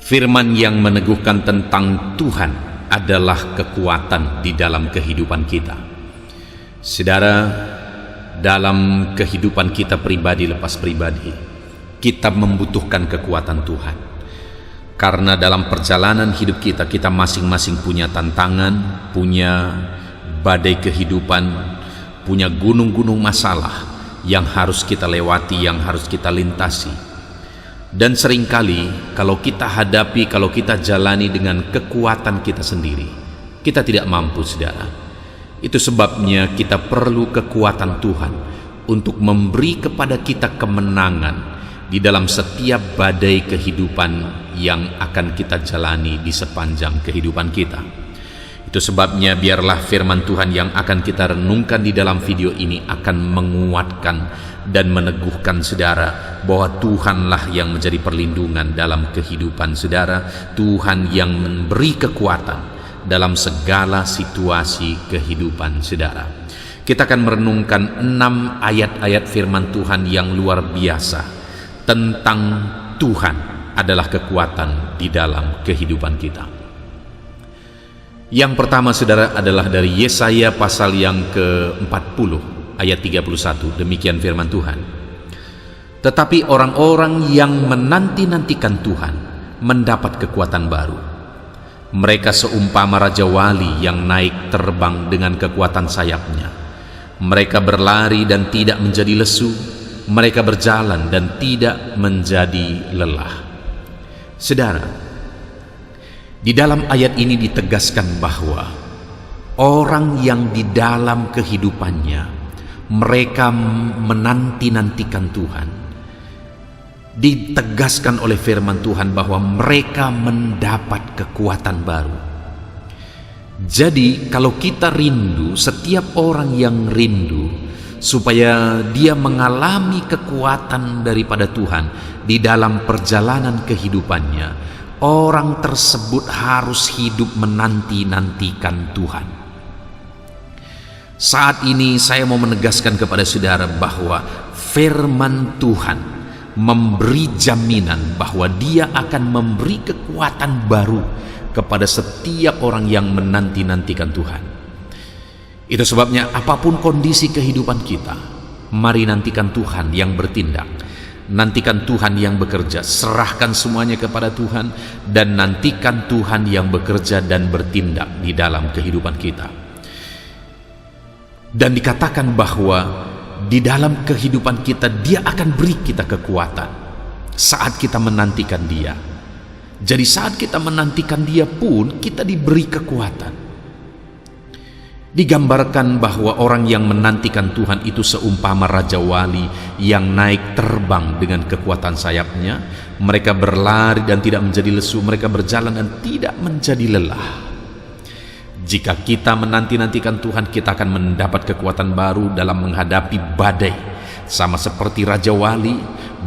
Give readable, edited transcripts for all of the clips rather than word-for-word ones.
Firman yang meneguhkan tentang Tuhan adalah kekuatan di dalam kehidupan kita. Saudara, dalam kehidupan kita pribadi lepas pribadi, kita membutuhkan kekuatan Tuhan. Karena dalam perjalanan hidup kita, kita masing-masing punya tantangan, punya badai kehidupan, punya gunung-gunung masalah yang harus kita lewati, yang harus kita lintasi. Dan seringkali kalau kita hadapi, kalau kita jalani dengan kekuatan kita sendiri, kita tidak mampu, saudara. Itu sebabnya kita perlu kekuatan Tuhan untuk memberi kepada kita kemenangan di dalam setiap badai kehidupan yang akan kita jalani di sepanjang kehidupan kita. Itu sebabnya biarlah firman Tuhan yang akan kita renungkan di dalam video ini akan menguatkan dan meneguhkan saudara bahwa Tuhanlah yang menjadi perlindungan dalam kehidupan saudara. Tuhan yang memberi kekuatan dalam segala situasi kehidupan saudara. Kita akan merenungkan 6 ayat-ayat firman Tuhan yang luar biasa tentang Tuhan adalah kekuatan di dalam kehidupan kita. Yang pertama, saudara, adalah dari Yesaya pasal yang ke-40 ayat 31. Demikian firman Tuhan. Tetapi orang-orang yang menanti-nantikan Tuhan mendapat kekuatan baru. Mereka seumpama raja wali yang naik terbang dengan kekuatan sayapnya. Mereka berlari dan tidak menjadi lesu. Mereka berjalan dan tidak menjadi lelah. Saudara, di dalam ayat ini ditegaskan bahwa orang yang di dalam kehidupannya mereka menanti-nantikan Tuhan, ditegaskan oleh firman Tuhan bahwa mereka mendapat kekuatan baru. Jadi kalau kita rindu, setiap orang yang rindu supaya dia mengalami kekuatan daripada Tuhan di dalam perjalanan kehidupannya, orang tersebut harus hidup menanti-nantikan Tuhan. Saat ini saya mau menegaskan kepada saudara bahwa firman Tuhan memberi jaminan bahwa Dia akan memberi kekuatan baru kepada setiap orang yang menanti-nantikan Tuhan. Itu sebabnya apapun kondisi kehidupan kita, mari nantikan Tuhan yang bertindak. Nantikan Tuhan yang bekerja, serahkan semuanya kepada Tuhan, dan nantikan Tuhan yang bekerja dan bertindak di dalam kehidupan kita. Dan dikatakan bahwa di dalam kehidupan kita, Dia akan beri kita kekuatan saat kita menantikan Dia. Jadi saat kita menantikan Dia pun, kita diberi kekuatan. Digambarkan bahwa orang yang menantikan Tuhan itu seumpama raja wali yang naik terbang dengan kekuatan sayapnya. Mereka berlari dan tidak menjadi lesu, mereka berjalan dan tidak menjadi lelah. Jika kita menanti-nantikan Tuhan, kita akan mendapat kekuatan baru dalam menghadapi badai. Sama seperti raja wali,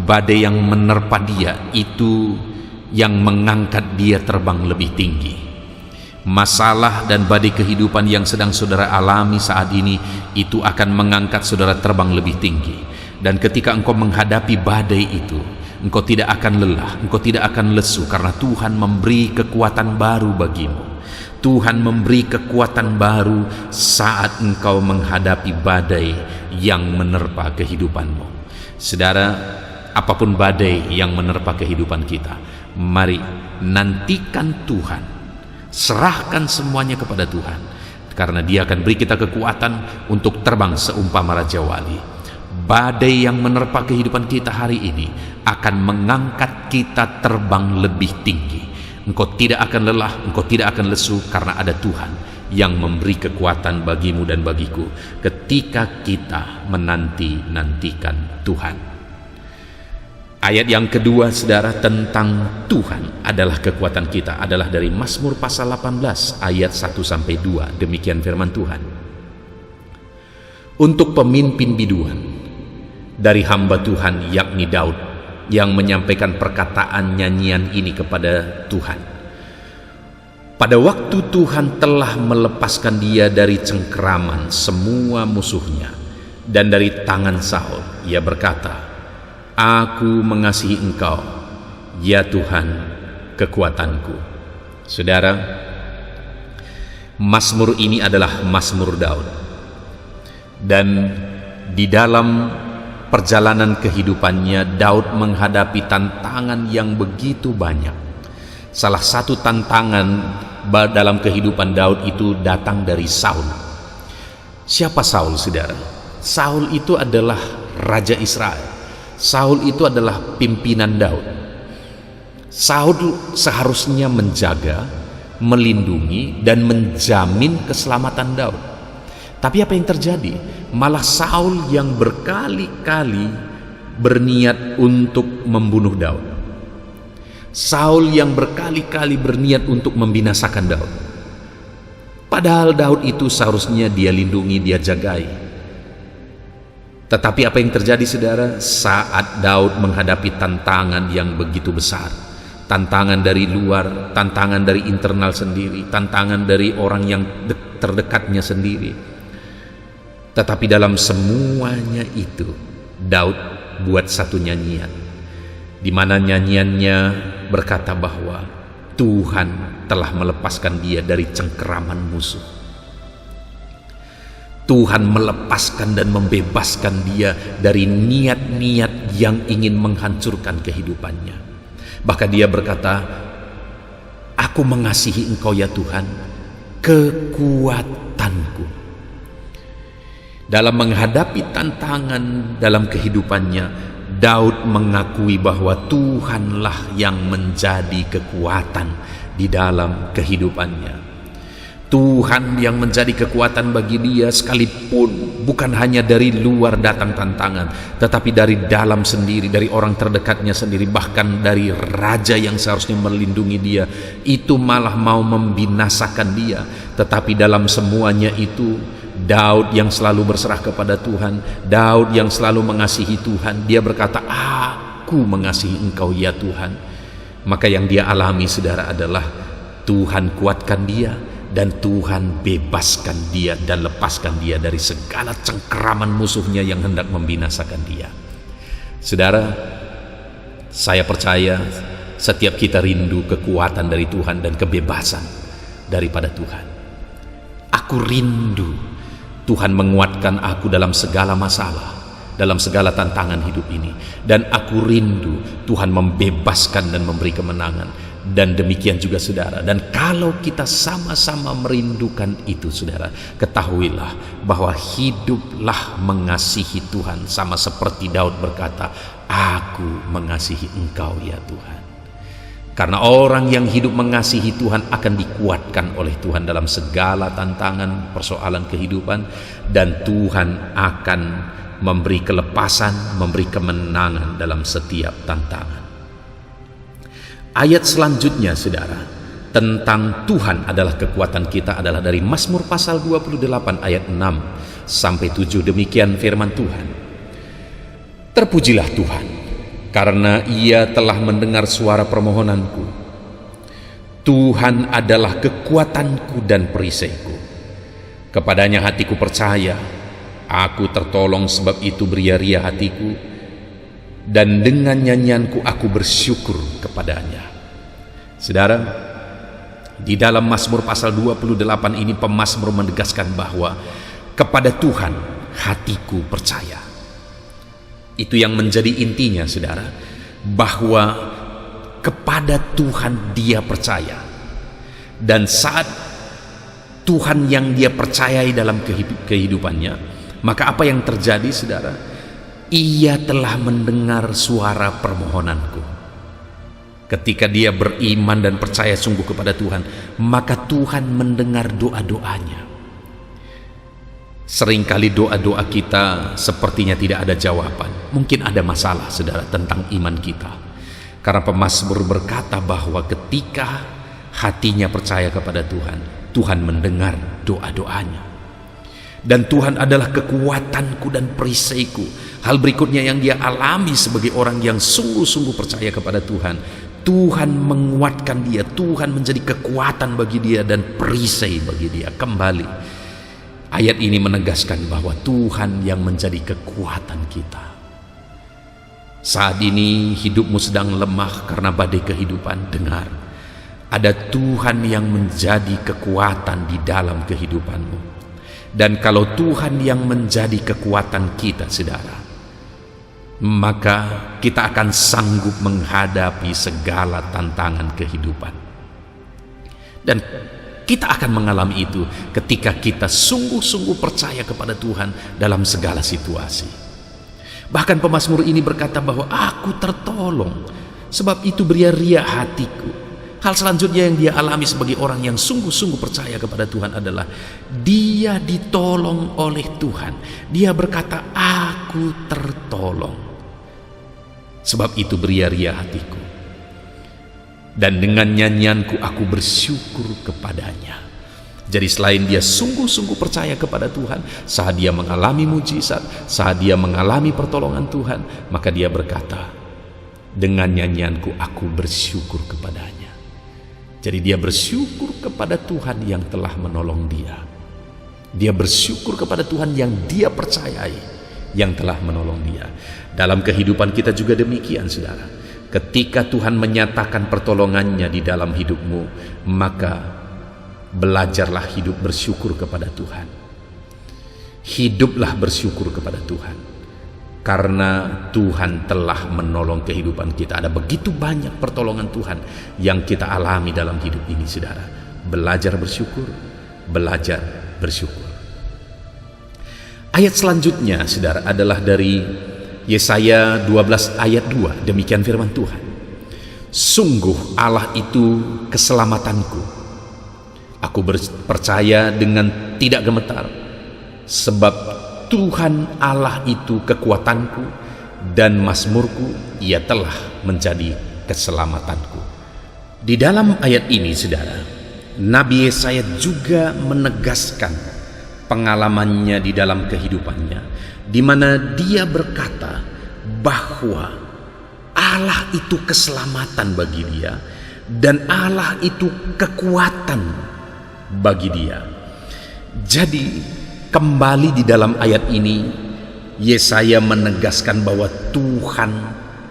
badai yang menerpa dia itu yang mengangkat dia terbang lebih tinggi. Masalah dan badai kehidupan yang sedang saudara alami saat ini itu akan mengangkat saudara terbang lebih tinggi. Dan ketika engkau menghadapi badai itu, engkau tidak akan lelah, engkau tidak akan lesu, karena Tuhan memberi kekuatan baru bagimu. Tuhan memberi kekuatan baru saat engkau menghadapi badai yang menerpa kehidupanmu. Saudara, apapun badai yang menerpa kehidupan kita, mari nantikan Tuhan. Serahkan semuanya kepada Tuhan, karena Dia akan beri kita kekuatan untuk terbang seumpama raja wali. Badai yang menerpa kehidupan kita hari ini akan mengangkat kita terbang lebih tinggi. Engkau tidak akan lelah, engkau tidak akan lesu, karena ada Tuhan yang memberi kekuatan bagimu dan bagiku ketika kita menanti-nantikan Tuhan. Ayat yang kedua, saudara, tentang Tuhan adalah kekuatan kita, adalah dari Mazmur pasal 18 ayat 1-2. Demikian firman Tuhan. Untuk pemimpin biduan dari hamba Tuhan, yakni Daud, yang menyampaikan perkataan nyanyian ini kepada Tuhan. Pada waktu Tuhan telah melepaskan dia dari cengkeraman semua musuhnya dan dari tangan Saul, ia berkata, Aku mengasihi Engkau, ya Tuhan, kekuatanku. Saudara, Mazmur ini adalah Mazmur Daud. Dan di dalam perjalanan kehidupannya, Daud menghadapi tantangan yang begitu banyak. Salah satu tantangan dalam kehidupan Daud itu datang dari Saul. Siapa Saul, saudara? Saul itu adalah Raja Israel. Saul itu adalah pimpinan Daud. Saul seharusnya menjaga, melindungi, dan menjamin keselamatan Daud. Tapi apa yang terjadi? Malah Saul yang berkali-kali berniat untuk membunuh Daud. Saul yang berkali-kali berniat untuk membinasakan Daud. Padahal Daud itu seharusnya dia lindungi, dia jagai. Tetapi apa yang terjadi, saudara? Saat Daud menghadapi tantangan yang begitu besar, tantangan dari luar, tantangan dari internal sendiri, tantangan dari orang yang terdekatnya sendiri. Tetapi dalam semuanya itu, Daud buat satu nyanyian, di mana nyanyiannya berkata bahwa Tuhan telah melepaskan dia dari cengkeraman musuh. Tuhan melepaskan dan membebaskan dia dari niat-niat yang ingin menghancurkan kehidupannya. Bahkan dia berkata, "Aku mengasihi Engkau ya Tuhan, kekuatanku." Dalam menghadapi tantangan dalam kehidupannya, Daud mengakui bahwa Tuhanlah yang menjadi kekuatan di dalam kehidupannya. Tuhan yang menjadi kekuatan bagi dia, sekalipun bukan hanya dari luar datang tantangan, tetapi dari dalam sendiri, dari orang terdekatnya sendiri, bahkan dari raja yang seharusnya melindungi dia, itu malah mau membinasakan dia. Tetapi dalam semuanya itu, Daud yang selalu berserah kepada Tuhan, Daud yang selalu mengasihi Tuhan, dia berkata, "Aku mengasihi Engkau ya Tuhan." Maka yang dia alami, saudara, adalah Tuhan kuatkan dia, dan Tuhan bebaskan dia dan lepaskan dia dari segala cengkeraman musuhnya yang hendak membinasakan dia. Saudara, saya percaya setiap kita rindu kekuatan dari Tuhan dan kebebasan daripada Tuhan. Aku rindu Tuhan menguatkan aku dalam segala masalah, dalam segala tantangan hidup ini. Dan aku rindu Tuhan membebaskan dan memberi kemenangan. Dan demikian juga saudara. Dan kalau kita sama-sama merindukan itu, saudara, ketahuilah bahwa hiduplah mengasihi Tuhan, sama seperti Daud berkata, "Aku mengasihi Engkau ya Tuhan." Karena orang yang hidup mengasihi Tuhan akan dikuatkan oleh Tuhan dalam segala tantangan, persoalan kehidupan, dan Tuhan akan memberi kelepasan, memberi kemenangan dalam setiap tantangan. Ayat selanjutnya, saudara, tentang Tuhan adalah kekuatan kita adalah dari Mazmur pasal 28 ayat 6 sampai 7. Demikian firman Tuhan. "Terpujilah Tuhan, karena Ia telah mendengar suara permohonanku. Tuhan adalah kekuatanku dan perisaiku. Kepadanya hatiku percaya, aku tertolong, sebab itu beria-ria hatiku, dan dengan nyanyianku aku bersyukur kepadanya." Saudara, di dalam Mazmur pasal 28 ini pemazmur menegaskan bahwa kepada Tuhan hatiku percaya. Itu yang menjadi intinya, saudara, bahwa kepada Tuhan dia percaya. Dan saat Tuhan yang dia percayai dalam kehidupannya, maka apa yang terjadi, saudara? Ia telah mendengar suara permohonanku. Ketika dia beriman dan percaya sungguh kepada Tuhan, maka Tuhan mendengar doa-doanya. Seringkali doa-doa kita sepertinya tidak ada jawaban. Mungkin ada masalah, saudara, tentang iman kita. Karena pemazmur berkata bahwa ketika hatinya percaya kepada Tuhan, Tuhan mendengar doa-doanya. Dan Tuhan adalah kekuatanku dan perisaiku. Hal berikutnya yang dia alami sebagai orang yang sungguh-sungguh percaya kepada Tuhan, Tuhan menguatkan dia, Tuhan menjadi kekuatan bagi dia dan perisai bagi dia. Kembali, ayat ini menegaskan bahwa Tuhan yang menjadi kekuatan kita. Saat ini hidupmu sedang lemah karena badai kehidupan. Dengar, ada Tuhan yang menjadi kekuatan di dalam kehidupanmu. Dan kalau Tuhan yang menjadi kekuatan kita, saudara, maka kita akan sanggup menghadapi segala tantangan kehidupan. Dan kita akan mengalami itu ketika kita sungguh-sungguh percaya kepada Tuhan dalam segala situasi. Bahkan pemazmur ini berkata bahwa aku tertolong, sebab itu beria-ria hatiku. Hal selanjutnya yang dia alami sebagai orang yang sungguh-sungguh percaya kepada Tuhan adalah dia ditolong oleh Tuhan. Dia berkata, aku tertolong, sebab itu beria-ria hatiku. Dan dengan nyanyianku aku bersyukur kepadanya. Jadi selain dia sungguh-sungguh percaya kepada Tuhan, saat dia mengalami mujizat, saat dia mengalami pertolongan Tuhan, maka dia berkata, dengan nyanyianku aku bersyukur kepadanya. Jadi dia bersyukur kepada Tuhan yang telah menolong dia. Dia bersyukur kepada Tuhan yang dia percayai, yang telah menolong dia. Dalam kehidupan kita juga demikian, saudara. Ketika Tuhan menyatakan pertolongannya di dalam hidupmu, maka belajarlah hidup bersyukur kepada Tuhan. Hiduplah bersyukur kepada Tuhan, karena Tuhan telah menolong kehidupan kita. Ada begitu banyak pertolongan Tuhan yang kita alami dalam hidup ini, saudara. Belajar bersyukur, belajar bersyukur. Ayat selanjutnya, saudara, adalah dari Yesaya 12 ayat 2. Demikian firman Tuhan. Sungguh Allah itu keselamatanku. Aku percaya dengan tidak gemetar, sebab Tuhan Allah itu kekuatanku dan mazmurku, ia telah menjadi keselamatanku. Di dalam ayat ini, saudara, Nabi Yesaya juga menegaskan pengalamannya di dalam kehidupannya, di mana dia berkata bahwa Allah itu keselamatan bagi dia dan Allah itu kekuatan bagi dia. Jadi kembali di dalam ayat ini Yesaya menegaskan bahwa Tuhan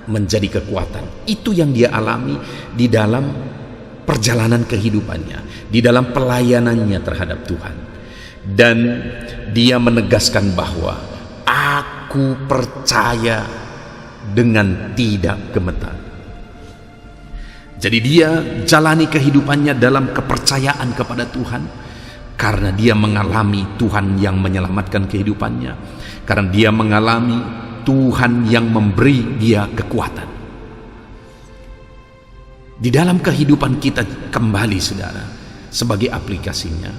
menjadi kekuatan. Itu yang dia alami di dalam perjalanan kehidupannya, di dalam pelayanannya terhadap Tuhan. Dan dia menegaskan bahwa aku percaya dengan tidak gemetar. Jadi dia jalani kehidupannya dalam kepercayaan kepada Tuhan, karena dia mengalami Tuhan yang menyelamatkan kehidupannya, karena dia mengalami Tuhan yang memberi dia kekuatan. Di dalam kehidupan kita kembali, saudara, sebagai aplikasinya,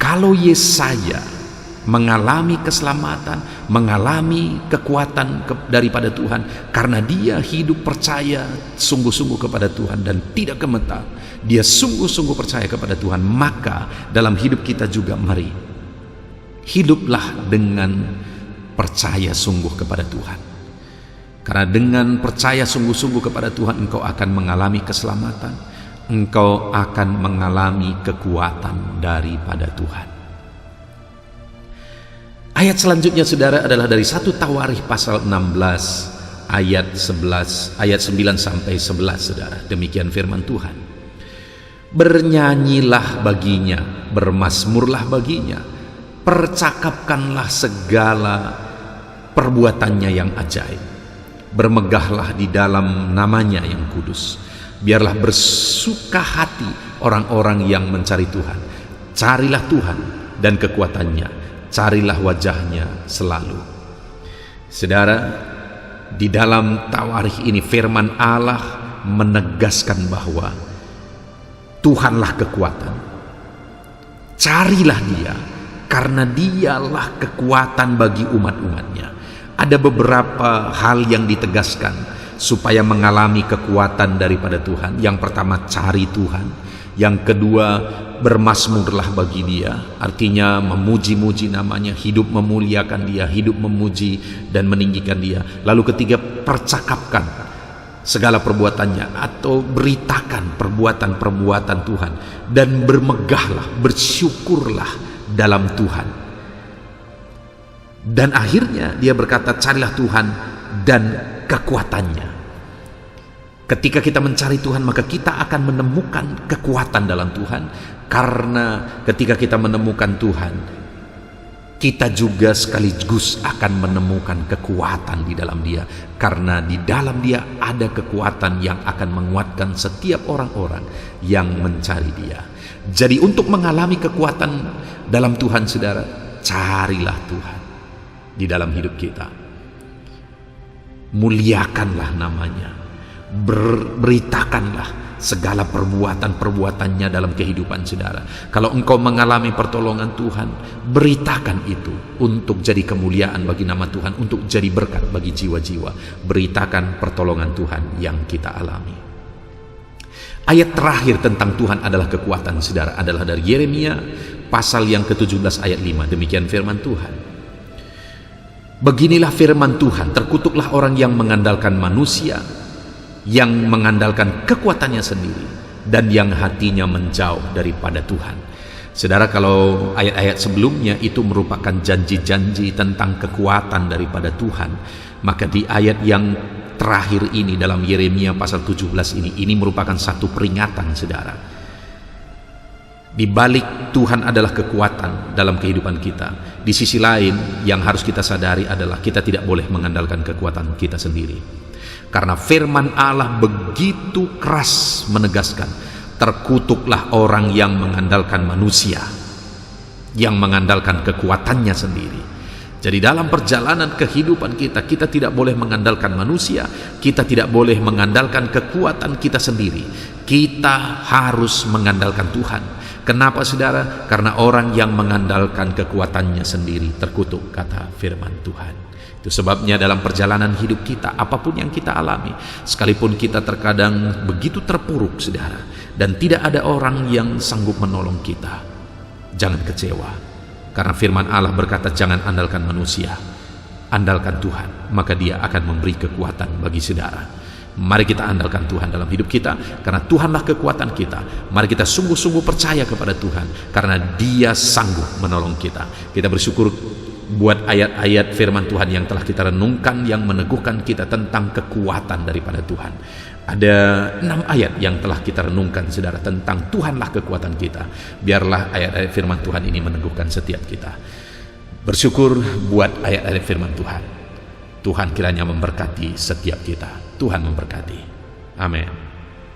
kalau Yesaya mengalami keselamatan, mengalami kekuatan daripada Tuhan, karena dia hidup percaya sungguh-sungguh kepada Tuhan dan tidak gemetar, dia sungguh-sungguh percaya kepada Tuhan, maka dalam hidup kita juga mari hiduplah dengan percaya sungguh kepada Tuhan. Karena dengan percaya sungguh-sungguh kepada Tuhan, engkau akan mengalami keselamatan, engkau akan mengalami kekuatan daripada Tuhan. Ayat selanjutnya, saudara, adalah dari 1 Tawarikh pasal 16 ayat 11, ayat 9 sampai 11, saudara. Demikian firman Tuhan. Bernyanyilah baginya, bermazmurlah baginya, percakapkanlah segala perbuatannya yang ajaib. Bermegahlah di dalam namanya yang kudus. Biarlah bersuka hati orang-orang yang mencari Tuhan. Carilah Tuhan dan kekuatannya, carilah wajahnya selalu. Saudara, di dalam Tawarikh ini firman Allah menegaskan bahwa Tuhanlah kekuatan. Carilah dia, karena dialah kekuatan bagi umat-umatnya. Ada beberapa hal yang ditegaskan supaya mengalami kekuatan daripada Tuhan. Yang pertama, cari Tuhan. Yang kedua, bermazmurlah bagi dia, artinya memuji-muji namanya, hidup memuliakan dia, hidup memuji dan meninggikan dia. Lalu ketiga, percakapkan segala perbuatannya atau beritakan perbuatan-perbuatan Tuhan, dan bermegahlah, bersyukurlah dalam Tuhan. Dan akhirnya dia berkata, carilah Tuhan dan kekuatannya. Ketika kita mencari Tuhan, maka kita akan menemukan kekuatan dalam Tuhan. Karena ketika kita menemukan Tuhan, kita juga sekaligus akan menemukan kekuatan di dalam Dia. Karena di dalam Dia ada kekuatan yang akan menguatkan setiap orang-orang yang mencari Dia. Jadi untuk mengalami kekuatan dalam Tuhan, saudara, carilah Tuhan di dalam hidup kita. Muliakanlah namanya. Beritakanlah segala perbuatan-perbuatannya dalam kehidupan saudara. Kalau engkau mengalami pertolongan Tuhan, beritakan itu untuk jadi kemuliaan bagi nama Tuhan, untuk jadi berkat bagi jiwa-jiwa. Beritakan pertolongan Tuhan yang kita alami. Ayat terakhir tentang Tuhan adalah kekuatan saudara adalah dari Yeremia pasal yang ke-17 ayat 5. Demikian firman Tuhan. Beginilah firman Tuhan, terkutuklah orang yang mengandalkan manusia, yang mengandalkan kekuatannya sendiri, dan yang hatinya menjauh daripada Tuhan. Saudara, kalau ayat-ayat sebelumnya itu merupakan janji-janji tentang kekuatan daripada Tuhan, maka di ayat yang terakhir ini dalam Yeremia pasal 17 ini merupakan satu peringatan saudara. Di balik Tuhan adalah kekuatan dalam kehidupan kita, di sisi lain yang harus kita sadari adalah kita tidak boleh mengandalkan kekuatan kita sendiri. Karena firman Allah begitu keras menegaskan, terkutuklah orang yang mengandalkan manusia, yang mengandalkan kekuatannya sendiri. Jadi dalam perjalanan kehidupan kita, kita tidak boleh mengandalkan manusia, kita tidak boleh mengandalkan kekuatan kita sendiri. Kita harus mengandalkan Tuhan. Kenapa saudara? Karena orang yang mengandalkan kekuatannya sendiri terkutuk, kata firman Tuhan. Itu sebabnya dalam perjalanan hidup kita, apapun yang kita alami, sekalipun kita terkadang begitu terpuruk saudara, dan tidak ada orang yang sanggup menolong kita, jangan kecewa. Karena firman Allah berkata, jangan andalkan manusia, andalkan Tuhan, maka Dia akan memberi kekuatan bagi saudara. Mari kita andalkan Tuhan dalam hidup kita, karena Tuhanlah kekuatan kita. Mari kita sungguh-sungguh percaya kepada Tuhan, karena Dia sanggup menolong kita. Kita bersyukur buat ayat-ayat firman Tuhan yang telah kita renungkan, yang meneguhkan kita tentang kekuatan daripada Tuhan. Ada 6 ayat yang telah kita renungkan saudara tentang Tuhanlah kekuatan kita. Biarlah ayat-ayat firman Tuhan ini meneguhkan setiap kita. Bersyukur buat ayat-ayat firman Tuhan. Tuhan kiranya memberkati setiap kita. Tuhan memberkati. Amin.